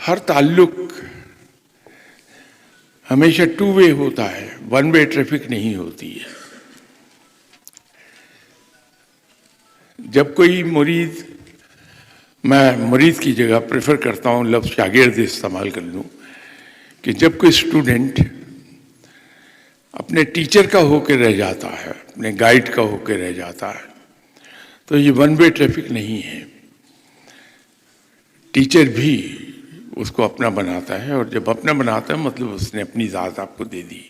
ہر تعلق ہمیشہ ٹو وے ہوتا ہے، ون وے ٹریفک نہیں ہوتی ہے. جب کوئی مرید، میں مرید کی جگہ پریفر کرتا ہوں لفظ شاگرد استعمال کر لوں، کہ جب کوئی اسٹوڈنٹ اپنے ٹیچر کا ہو کے رہ جاتا ہے، اپنے گائیڈ کا ہو کے رہ جاتا ہے، تو یہ ون وے ٹریفک نہیں ہے. ٹیچر بھی اس کو اپنا بناتا ہے، اور جب اپنا بناتا ہے مطلب اس نے اپنی ذات آپ کو دے دی.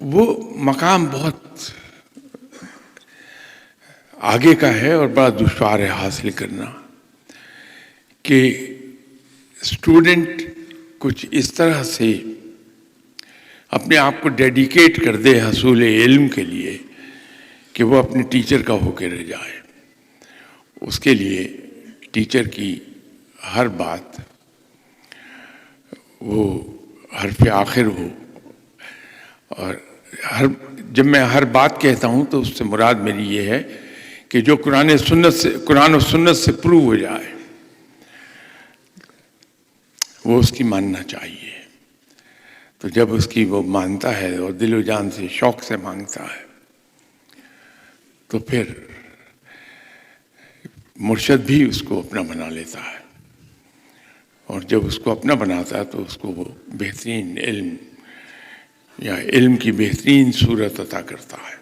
وہ مقام بہت آگے کا ہے اور بڑا دشوار ہے حاصل کرنا، کہ اسٹوڈنٹ کچھ اس طرح سے اپنے آپ کو ڈیڈیکیٹ کر دے حصول علم کے لیے کہ وہ اپنے ٹیچر کا ہو کے رہ جائے. اس کے لیے ٹیچر کی ہر بات وہ حرف آخر ہو. اور جب میں ہر بات کہتا ہوں تو اس سے مراد میری یہ ہے کہ جو قرآن و سنت سے پروو ہو جائے وہ اس کی ماننا چاہیے. تو جب اس کی وہ مانتا ہے اور دل و جان سے شوق سے مانگتا ہے تو پھر مرشد بھی اس کو اپنا بنا لیتا ہے. اور جب اس کو اپنا بناتا ہے تو اس کو وہ بہترین علم یا علم کی بہترین صورت عطا کرتا ہے.